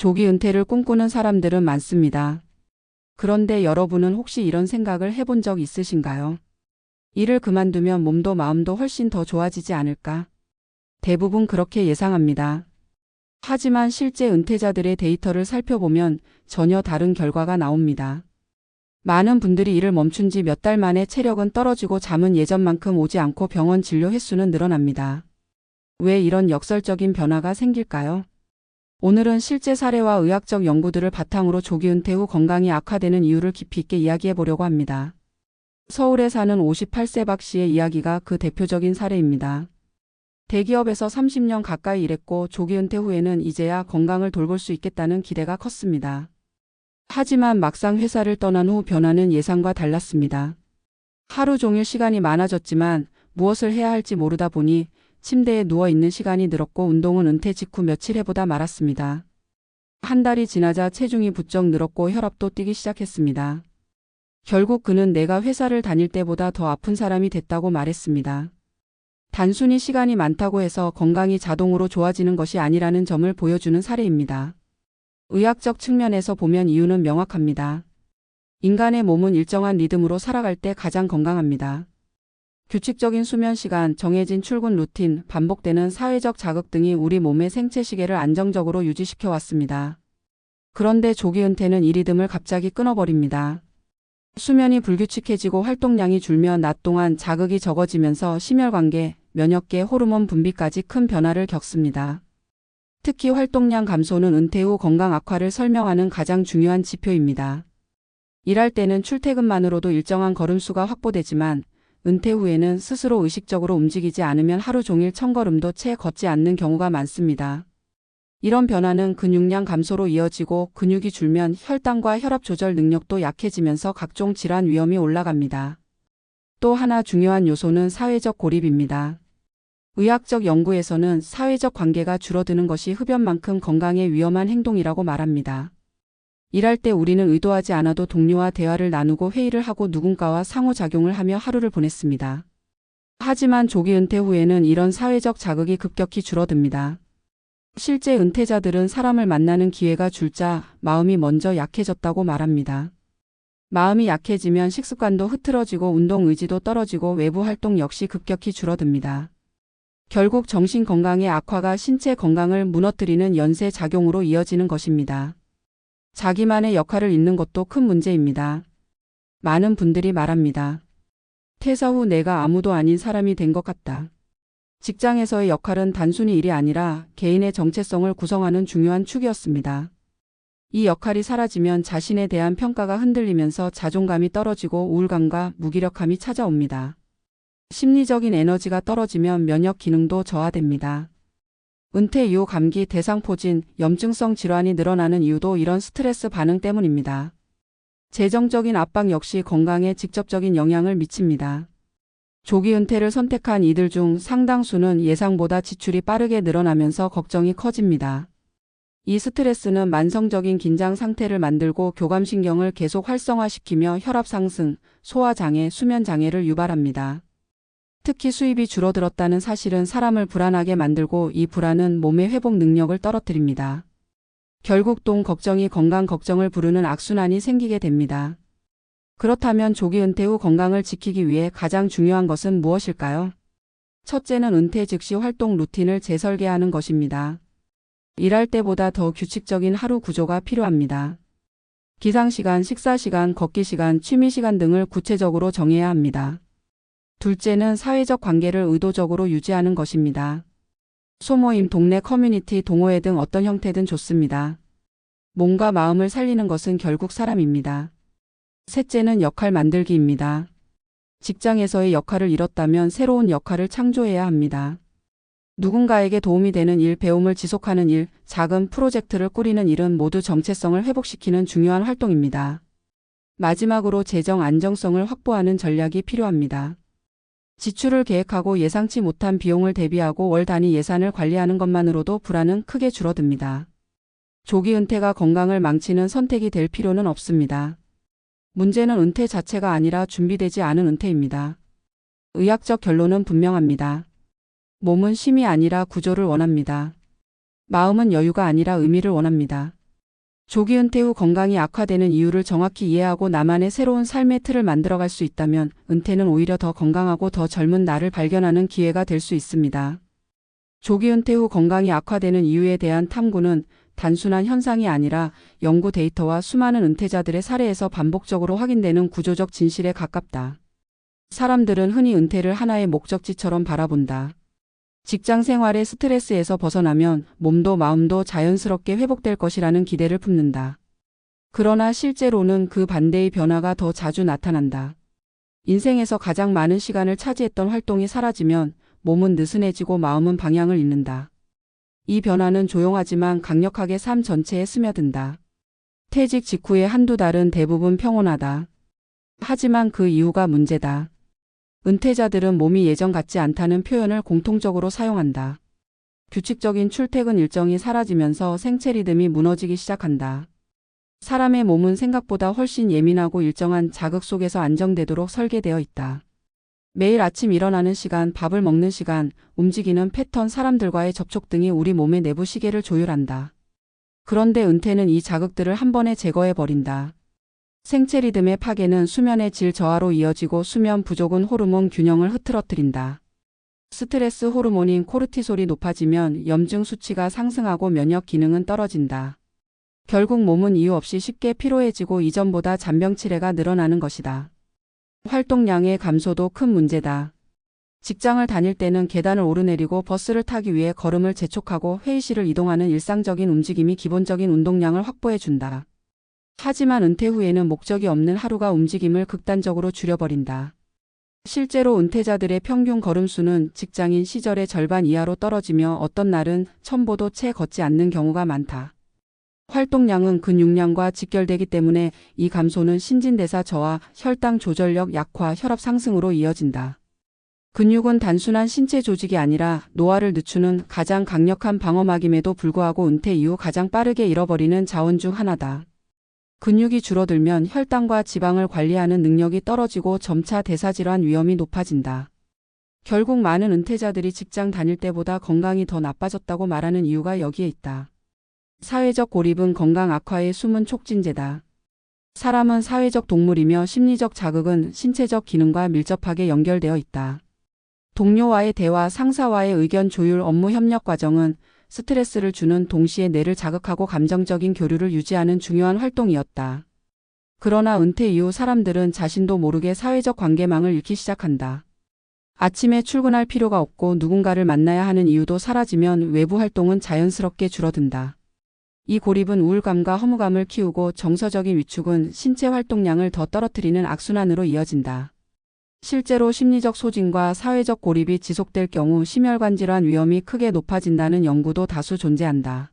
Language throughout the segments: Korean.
조기 은퇴를 꿈꾸는 사람들은 많습니다. 그런데 여러분은 혹시 이런 생각을 해본 적 있으신가요? 일을 그만두면 몸도 마음도 훨씬 더 좋아지지 않을까? 대부분 그렇게 예상합니다. 하지만 실제 은퇴자들의 데이터를 살펴보면 전혀 다른 결과가 나옵니다. 많은 분들이 일을 멈춘 지 몇 달 만에 체력은 떨어지고 잠은 예전만큼 오지 않고 병원 진료 횟수는 늘어납니다. 왜 이런 역설적인 변화가 생길까요? 오늘은 실제 사례와 의학적 연구들을 바탕으로 조기 은퇴 후 건강이 악화되는 이유를 깊이 있게 이야기해 보려고 합니다. 서울에 사는 58세 박 씨의 이야기가 그 대표적인 사례입니다. 대기업에서 30년 가까이 일했고 조기 은퇴 후에는 이제야 건강을 돌볼 수 있겠다는 기대가 컸습니다. 하지만 막상 회사를 떠난 후 변화는 예상과 달랐습니다. 하루 종일 시간이 많아졌지만 무엇을 해야 할지 모르다 보니 침대에 누워있는 시간이 늘었고 운동은 은퇴 직후 며칠 해보다 말았습니다. 한 달이 지나자 체중이 부쩍 늘었고 혈압도 뛰기 시작했습니다. 결국 그는 내가 회사를 다닐 때보다 더 아픈 사람이 됐다고 말했습니다. 단순히 시간이 많다고 해서 건강이 자동으로 좋아지는 것이 아니라는 점을 보여주는 사례입니다. 의학적 측면에서 보면 이유는 명확합니다. 인간의 몸은 일정한 리듬으로 살아갈 때 가장 건강합니다. 규칙적인 수면 시간, 정해진 출근 루틴, 반복되는 사회적 자극 등이 우리 몸의 생체 시계를 안정적으로 유지시켜 왔습니다. 그런데 조기 은퇴는 이 리듬을 갑자기 끊어버립니다. 수면이 불규칙해지고 활동량이 줄면 낮 동안 자극이 적어지면서 심혈관계, 면역계, 호르몬 분비까지 큰 변화를 겪습니다. 특히 활동량 감소는 은퇴 후 건강 악화를 설명하는 가장 중요한 지표입니다. 일할 때는 출퇴근만으로도 일정한 걸음수가 확보되지만 은퇴 후에는 스스로 의식적으로 움직이지 않으면 하루 종일 천걸음도 채 걷지 않는 경우가 많습니다. 이런 변화는 근육량 감소로 이어지고 근육이 줄면 혈당과 혈압 조절 능력도 약해지면서 각종 질환 위험이 올라갑니다. 또 하나 중요한 요소는 사회적 고립입니다. 의학적 연구에서는 사회적 관계가 줄어드는 것이 흡연만큼 건강에 위험한 행동이라고 말합니다. 일할 때 우리는 의도하지 않아도 동료와 대화를 나누고 회의를 하고 누군가와 상호작용을 하며 하루를 보냈습니다. 하지만 조기 은퇴 후에는 이런 사회적 자극이 급격히 줄어듭니다. 실제 은퇴자들은 사람을 만나는 기회가 줄자 마음이 먼저 약해졌다고 말합니다. 마음이 약해지면 식습관도 흐트러지고 운동 의지도 떨어지고 외부 활동 역시 급격히 줄어듭니다. 결국 정신 건강의 악화가 신체 건강을 무너뜨리는 연쇄 작용으로 이어지는 것입니다. 자기만의 역할을 잃는 것도 큰 문제입니다. 많은 분들이 말합니다. 퇴사 후 내가 아무도 아닌 사람이 된 것 같다. 직장에서의 역할은 단순히 일이 아니라 개인의 정체성을 구성하는 중요한 축이었습니다. 이 역할이 사라지면 자신에 대한 평가가 흔들리면서 자존감이 떨어지고 우울감과 무기력함이 찾아옵니다. 심리적인 에너지가 떨어지면 면역 기능도 저하됩니다. 은퇴 이후 감기, 대상포진, 염증성 질환이 늘어나는 이유도 이런 스트레스 반응 때문입니다. 재정적인 압박 역시 건강에 직접적인 영향을 미칩니다. 조기 은퇴를 선택한 이들 중 상당수는 예상보다 지출이 빠르게 늘어나면서 걱정이 커집니다. 이 스트레스는 만성적인 긴장 상태를 만들고 교감신경을 계속 활성화시키며 혈압 상승, 소화장애, 수면장애를 유발합니다. 특히 수입이 줄어들었다는 사실은 사람을 불안하게 만들고 이 불안은 몸의 회복 능력을 떨어뜨립니다. 결국 돈 걱정이 건강 걱정을 부르는 악순환이 생기게 됩니다. 그렇다면 조기 은퇴 후 건강을 지키기 위해 가장 중요한 것은 무엇일까요? 첫째는 은퇴 즉시 활동 루틴을 재설계하는 것입니다. 일할 때보다 더 규칙적인 하루 구조가 필요합니다. 기상시간, 식사시간, 걷기시간, 취미시간 등을 구체적으로 정해야 합니다. 둘째는 사회적 관계를 의도적으로 유지하는 것입니다. 소모임, 동네 커뮤니티, 동호회 등 어떤 형태든 좋습니다. 몸과 마음을 살리는 것은 결국 사람입니다. 셋째는 역할 만들기입니다. 직장에서의 역할을 잃었다면 새로운 역할을 창조해야 합니다. 누군가에게 도움이 되는 일, 배움을 지속하는 일, 작은 프로젝트를 꾸리는 일은 모두 정체성을 회복시키는 중요한 활동입니다. 마지막으로 재정 안정성을 확보하는 전략이 필요합니다. 지출을 계획하고 예상치 못한 비용을 대비하고 월 단위 예산을 관리하는 것만으로도 불안은 크게 줄어듭니다. 조기 은퇴가 건강을 망치는 선택이 될 필요는 없습니다. 문제는 은퇴 자체가 아니라 준비되지 않은 은퇴입니다. 의학적 결론은 분명합니다. 몸은 쉼이 아니라 구조를 원합니다. 마음은 여유가 아니라 의미를 원합니다. 조기 은퇴 후 건강이 악화되는 이유를 정확히 이해하고 나만의 새로운 삶의 틀을 만들어갈 수 있다면 은퇴는 오히려 더 건강하고 더 젊은 나를 발견하는 기회가 될 수 있습니다. 조기 은퇴 후 건강이 악화되는 이유에 대한 탐구는 단순한 현상이 아니라 연구 데이터와 수많은 은퇴자들의 사례에서 반복적으로 확인되는 구조적 진실에 가깝다. 사람들은 흔히 은퇴를 하나의 목적지처럼 바라본다. 직장 생활의 스트레스에서 벗어나면 몸도 마음도 자연스럽게 회복될 것이라는 기대를 품는다. 그러나 실제로는 그 반대의 변화가 더 자주 나타난다. 인생에서 가장 많은 시간을 차지했던 활동이 사라지면 몸은 느슨해지고 마음은 방향을 잃는다. 이 변화는 조용하지만 강력하게 삶 전체에 스며든다. 퇴직 직후의 한두 달은 대부분 평온하다. 하지만 그 이유가 문제다. 은퇴자들은 몸이 예전 같지 않다는 표현을 공통적으로 사용한다. 규칙적인 출퇴근 일정이 사라지면서 생체 리듬이 무너지기 시작한다. 사람의 몸은 생각보다 훨씬 예민하고 일정한 자극 속에서 안정되도록 설계되어 있다. 매일 아침 일어나는 시간, 밥을 먹는 시간, 움직이는 패턴, 사람들과의 접촉 등이 우리 몸의 내부 시계를 조율한다. 그런데 은퇴는 이 자극들을 한 번에 제거해버린다. 생체 리듬의 파괴는 수면의 질 저하로 이어지고 수면 부족은 호르몬 균형을 흐트러뜨린다. 스트레스 호르몬인 코르티솔이 높아지면 염증 수치가 상승하고 면역 기능은 떨어진다. 결국 몸은 이유 없이 쉽게 피로해지고 이전보다 잔병 치레가 늘어나는 것이다. 활동량의 감소도 큰 문제다. 직장을 다닐 때는 계단을 오르내리고 버스를 타기 위해 걸음을 재촉하고 회의실을 이동하는 일상적인 움직임이 기본적인 운동량을 확보해준다. 하지만 은퇴 후에는 목적이 없는 하루가 움직임을 극단적으로 줄여버린다. 실제로 은퇴자들의 평균 걸음수는 직장인 시절의 절반 이하로 떨어지며 어떤 날은 1000보도 채 걷지 않는 경우가 많다. 활동량은 근육량과 직결되기 때문에 이 감소는 신진대사 저하, 혈당 조절력 약화, 혈압 상승으로 이어진다. 근육은 단순한 신체 조직이 아니라 노화를 늦추는 가장 강력한 방어막임에도 불구하고 은퇴 이후 가장 빠르게 잃어버리는 자원 중 하나다. 근육이 줄어들면 혈당과 지방을 관리하는 능력이 떨어지고 점차 대사질환 위험이 높아진다. 결국 많은 은퇴자들이 직장 다닐 때보다 건강이 더 나빠졌다고 말하는 이유가 여기에 있다. 사회적 고립은 건강 악화의 숨은 촉진제다. 사람은 사회적 동물이며 심리적 자극은 신체적 기능과 밀접하게 연결되어 있다. 동료와의 대화, 상사와의 의견 조율, 업무 협력 과정은 스트레스를 주는 동시에 뇌를 자극하고 감정적인 교류를 유지하는 중요한 활동이었다. 그러나 은퇴 이후 사람들은 자신도 모르게 사회적 관계망을 잃기 시작한다. 아침에 출근할 필요가 없고 누군가를 만나야 하는 이유도 사라지면 외부 활동은 자연스럽게 줄어든다. 이 고립은 우울감과 허무감을 키우고 정서적인 위축은 신체 활동량을 더 떨어뜨리는 악순환으로 이어진다. 실제로 심리적 소진과 사회적 고립이 지속될 경우 심혈관 질환 위험이 크게 높아진다는 연구도 다수 존재한다.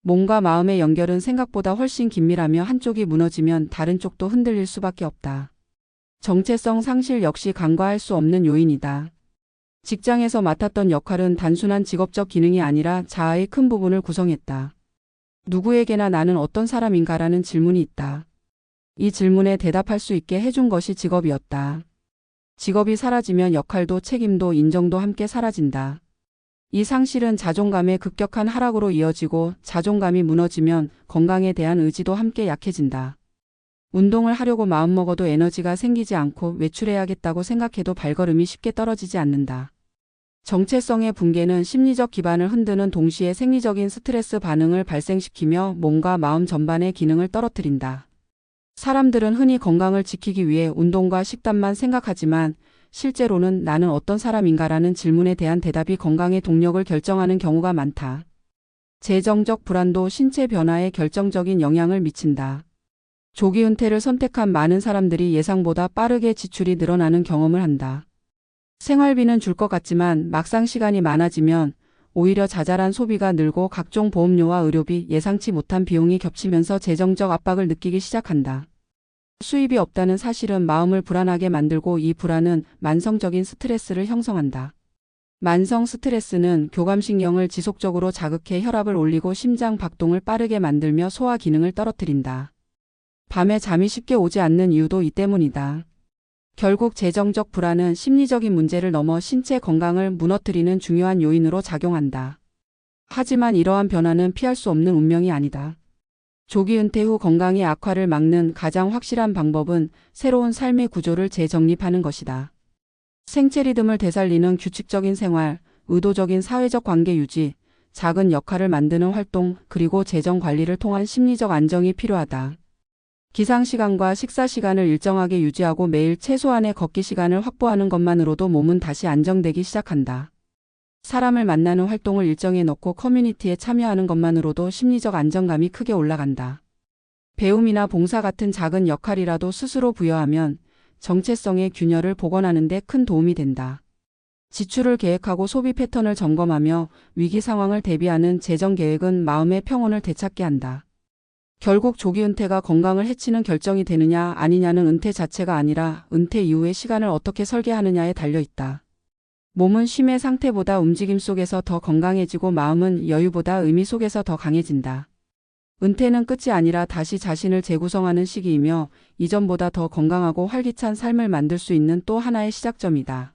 몸과 마음의 연결은 생각보다 훨씬 긴밀하며 한쪽이 무너지면 다른 쪽도 흔들릴 수밖에 없다. 정체성 상실 역시 간과할 수 없는 요인이다. 직장에서 맡았던 역할은 단순한 직업적 기능이 아니라 자아의 큰 부분을 구성했다. 누구에게나 나는 어떤 사람인가라는 질문이 있다. 이 질문에 대답할 수 있게 해준 것이 직업이었다. 직업이 사라지면 역할도 책임도 인정도 함께 사라진다. 이 상실은 자존감의 급격한 하락으로 이어지고 자존감이 무너지면 건강에 대한 의지도 함께 약해진다. 운동을 하려고 마음먹어도 에너지가 생기지 않고 외출해야겠다고 생각해도 발걸음이 쉽게 떨어지지 않는다. 정체성의 붕괴는 심리적 기반을 흔드는 동시에 생리적인 스트레스 반응을 발생시키며 몸과 마음 전반의 기능을 떨어뜨린다. 사람들은 흔히 건강을 지키기 위해 운동과 식단만 생각하지만 실제로는 나는 어떤 사람인가라는 질문에 대한 대답이 건강의 동력을 결정하는 경우가 많다. 재정적 불안도 신체 변화에 결정적인 영향을 미친다. 조기 은퇴를 선택한 많은 사람들이 예상보다 빠르게 지출이 늘어나는 경험을 한다. 생활비는 줄 것 같지만 막상 시간이 많아지면 오히려 자잘한 소비가 늘고 각종 보험료와 의료비, 예상치 못한 비용이 겹치면서 재정적 압박을 느끼기 시작한다. 수입이 없다는 사실은 마음을 불안하게 만들고 이 불안은 만성적인 스트레스를 형성한다. 만성 스트레스는 교감신경을 지속적으로 자극해 혈압을 올리고 심장 박동을 빠르게 만들며 소화 기능을 떨어뜨린다. 밤에 잠이 쉽게 오지 않는 이유도 이 때문이다. 결국 재정적 불안은 심리적인 문제를 넘어 신체 건강을 무너뜨리는 중요한 요인으로 작용한다. 하지만 이러한 변화는 피할 수 없는 운명이 아니다. 조기 은퇴 후 건강의 악화를 막는 가장 확실한 방법은 새로운 삶의 구조를 재정립하는 것이다. 생체 리듬을 되살리는 규칙적인 생활, 의도적인 사회적 관계 유지, 작은 역할을 만드는 활동, 그리고 재정 관리를 통한 심리적 안정이 필요하다. 기상 시간과 식사 시간을 일정하게 유지하고 매일 최소한의 걷기 시간을 확보하는 것만으로도 몸은 다시 안정되기 시작한다. 사람을 만나는 활동을 일정에 넣고 커뮤니티에 참여하는 것만으로도 심리적 안정감이 크게 올라간다. 배움이나 봉사 같은 작은 역할이라도 스스로 부여하면 정체성의 균열을 복원하는 데 큰 도움이 된다. 지출을 계획하고 소비 패턴을 점검하며 위기 상황을 대비하는 재정 계획은 마음의 평온을 되찾게 한다. 결국 조기 은퇴가 건강을 해치는 결정이 되느냐 아니냐는 은퇴 자체가 아니라 은퇴 이후의 시간을 어떻게 설계하느냐에 달려 있다. 몸은 쉼의 상태보다 움직임 속에서 더 건강해지고 마음은 여유보다 의미 속에서 더 강해진다. 은퇴는 끝이 아니라 다시 자신을 재구성하는 시기이며 이전보다 더 건강하고 활기찬 삶을 만들 수 있는 또 하나의 시작점이다.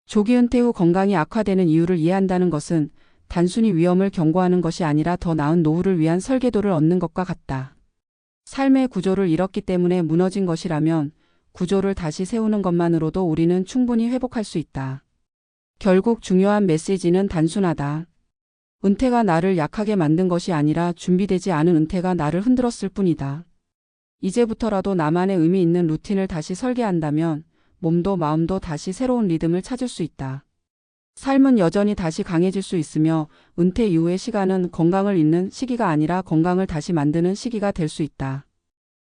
조기 은퇴 후 건강이 악화되는 이유를 이해한다는 것은 단순히 위험을 경고하는 것이 아니라 더 나은 노후를 위한 설계도를 얻는 것과 같다. 삶의 구조를 잃었기 때문에 무너진 것이라면 구조를 다시 세우는 것만으로도 우리는 충분히 회복할 수 있다. 결국 중요한 메시지는 단순하다. 은퇴가 나를 약하게 만든 것이 아니라 준비되지 않은 은퇴가 나를 흔들었을 뿐이다. 이제부터라도 나만의 의미 있는 루틴을 다시 설계한다면 몸도 마음도 다시 새로운 리듬을 찾을 수 있다. 삶은 여전히 다시 강해질 수 있으며 은퇴 이후의 시간은 건강을 잃는 시기가 아니라 건강을 다시 만드는 시기가 될 수 있다.